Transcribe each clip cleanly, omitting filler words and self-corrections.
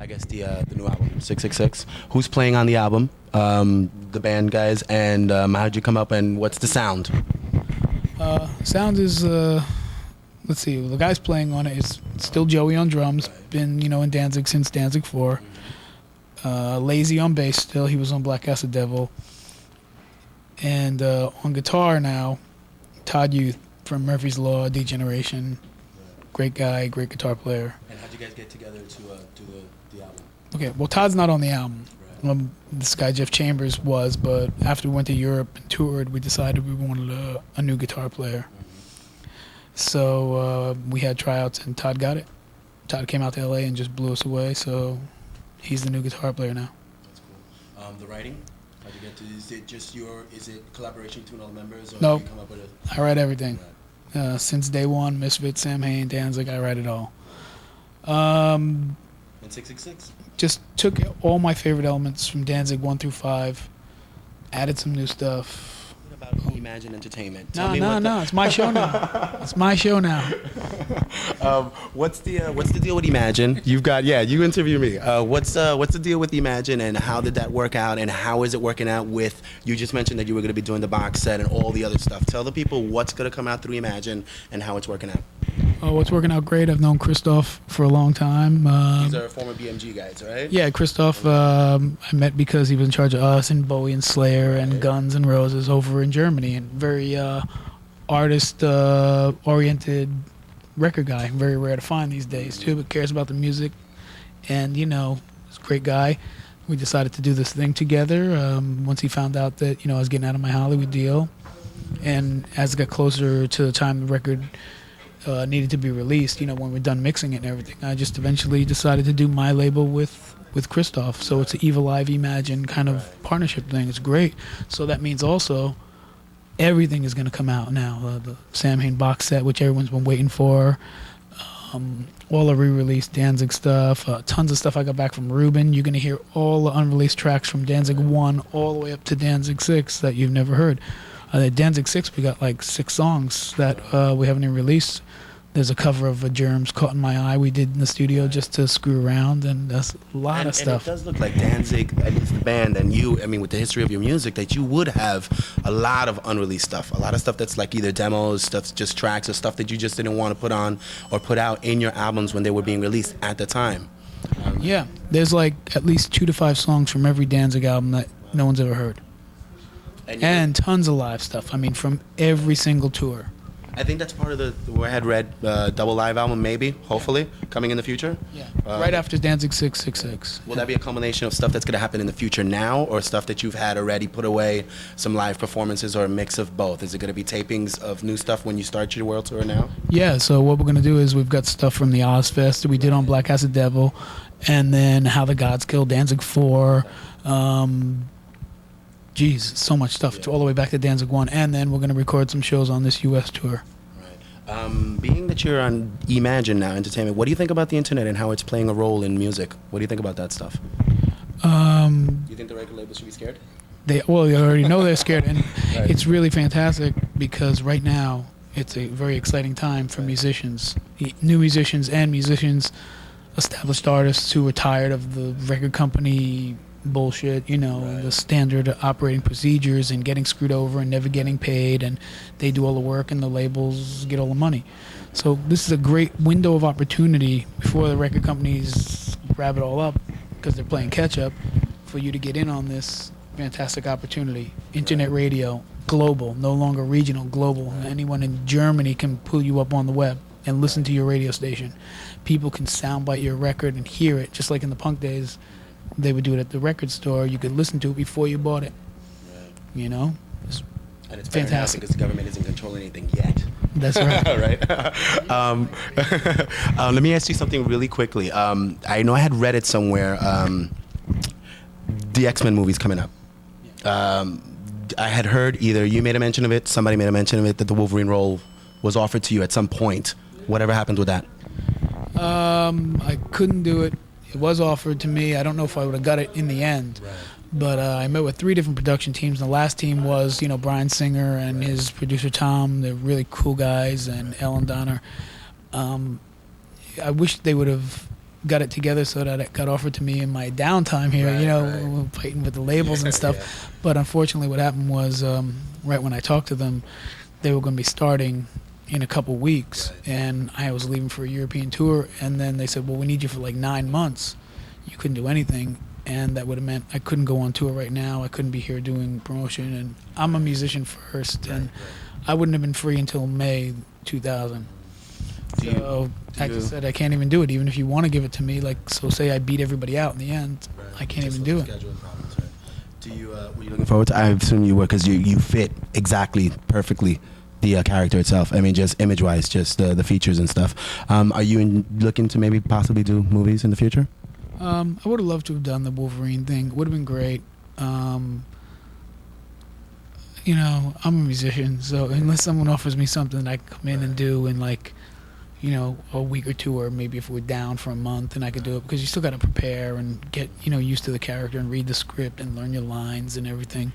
I guess the new album 666. Who's playing on the album? The band guys, and how'd you come up, and what's the sound? Sound is let's see, the guys playing on it is still Joey on drums. Been in Danzig since Danzig 4. Lazy on bass still. He was on Black Acid Devil. And on guitar now, Todd Youth from Murphy's Law, Degeneration. Great guy, great guitar player. And how'd you guys get together to do the album? Okay, well, Todd's not on the album. This guy, Jeff Chambers, was, but after we went to Europe and toured, we decided we wanted a new guitar player. So we had tryouts, and Todd got it. Todd came out to LA and just blew us away, so he's the new guitar player now. That's cool. The writing? How'd you get to, is it collaboration between all the members? Or Nope. Did you come up with I write everything. Since day one, Misfit, Sam Hain, Danzig, I write it all. And 666? Just took all my favorite elements from Danzig 1 through 5, added some new stuff. What about Imagine Entertainment? No, it's my show now. It's my show now. What's the deal with Imagine? You interview me. What's the deal with Imagine, and how did that work out, and how is it working out with, you just mentioned that you were going to be doing the box set and all the other stuff. Tell the people what's going to come out through Imagine and how it's working out. Oh, it's working out great. I've known Christoph for a long time. These are former BMG guys, right? Yeah, Christoph I met because he was in charge of us and Bowie and Slayer and Guns N' Roses over in Germany, and very artist-oriented record guy. Very rare to find these days, too, but cares about the music. And, he's a great guy. We decided to do this thing together once he found out that, I was getting out of my Hollywood deal. And as it got closer to the time the record needed to be released, when we're done mixing it and everything, I just eventually decided to do my label with Christoph. So it's an Evil Live Imagine kind of partnership thing. It's great. So that means also everything is going to come out now. The Sam Hain box set, which everyone's been waiting for. All the re-released Danzig stuff. Tons of stuff I got back from Ruben. You're going to hear all the unreleased tracks from Danzig 1 all the way up to Danzig 6 that you've never heard. Danzig 6, we got like 6 songs that we haven't even released. There's a cover of a Germs Caught in My Eye we did in the studio just to screw around, and that's a lot of stuff. And it does look like Danzig, at least the band, and you, with the history of your music, that you would have a lot of unreleased stuff. A lot of stuff that's like either demos, stuff just tracks, or stuff that you just didn't want to put on or put out in your albums when they were being released at the time. Yeah, there's like at least 2 to 5 songs from every Danzig album that no one's ever heard. And tons of live stuff, from every single tour. I think that's part of the I had read double live album, maybe, hopefully, coming in the future. Yeah, right after Danzig 666. Will that be a combination of stuff that's going to happen in the future now, or stuff that you've had already put away, some live performances, or a mix of both? Is it going to be tapings of new stuff when you start your world tour now? Yeah, so what we're going to do is we've got stuff from the Ozfest that we did on Black Acid Devil, and then How the Gods Killed Danzig 4, so much stuff, all the way back to Danzig 1, and then we're going to record some shows on this U.S. tour. Right. Being that you're on Imagine now, Entertainment, what do you think about the internet and how it's playing a role in music? What do you think about that stuff? Do you think the record labels should be scared? You already know they're scared, and right. It's really fantastic because right now it's a very exciting time for musicians, new musicians and musicians, established artists who are tired of the record company bullshit, the standard operating procedures and getting screwed over and never getting paid, and they do all the work and the labels get all the money. So this is a great window of opportunity before the record companies grab it all up because they're playing catch up, for you to get in on this fantastic opportunity. Internet radio, global, no longer regional, global. Anyone in Germany can pull you up on the web and listen to your radio station. People can soundbite your record and hear it, just like in the punk days. They would do it at the record store. You could listen to it before you bought it. Right. It's and it's fantastic because the government isn't controlling anything yet. That's right. Right. Let me ask you something really quickly. I know I had read it somewhere. The X-Men movie's coming up. I had heard either you made a mention of it, somebody made a mention of it, that the Wolverine role was offered to you at some point. Whatever happened with that? I couldn't do it. It was offered to me. I don't know if I would have got it in the end. Right. But I met with 3 different production teams. The last team was, Brian Singer and his producer Tom. They're really cool guys, and Ellen Donner. I wish they would have got it together so that it got offered to me in my downtime here, fighting with the labels and stuff. Yeah. But unfortunately, what happened was right when I talked to them, they were going to be starting in a couple weeks, Right. and I was leaving for a European tour, and then they said, well, we need you for like 9 months. You couldn't do anything, and that would have meant I couldn't go on tour right now. I couldn't be here doing promotion, and I'm a musician first, and I wouldn't have been free until May 2000. So I just said I can't even do it, even if you want to give it to me. Like, so say I beat everybody out in the end, I can't even do it. Do you were you looking forward to? I assume you were, because you fit exactly perfectly the character itself. I mean, just image-wise, just the features and stuff. Are you looking to maybe possibly do movies in the future? I would have loved to have done the Wolverine thing. It would have been great. I'm a musician, so unless someone offers me something I can come in and do in like, a week or two, or maybe if we're down for a month, and I could do it, because you still got to prepare and get, used to the character and read the script and learn your lines and everything.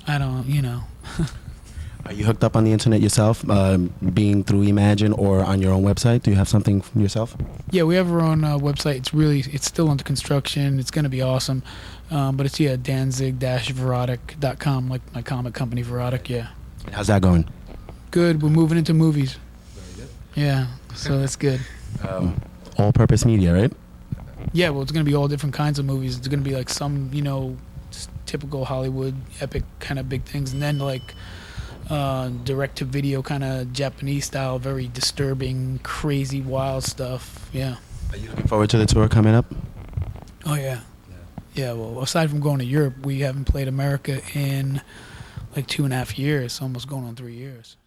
I don't. Are you hooked up on the internet yourself, being through Imagine or on your own website? Do you have something yourself? Yeah, we have our own website. It's still under construction. It's going to be awesome. But it's, Danzig-Verotic.com, like my comic company, Verotic, yeah. How's that going? Good. We're moving into movies. Very good. Yeah, so that's good. All-purpose media, right? Yeah, well, it's going to be all different kinds of movies. It's going to be like some, typical Hollywood epic kind of big things, and then like direct-to-video kind of Japanese style, very disturbing, crazy, wild stuff. Yeah. Are you looking forward to the tour coming up? Oh, yeah. Yeah, well, aside from going to Europe, we haven't played America in like 2.5 years, almost going on 3 years.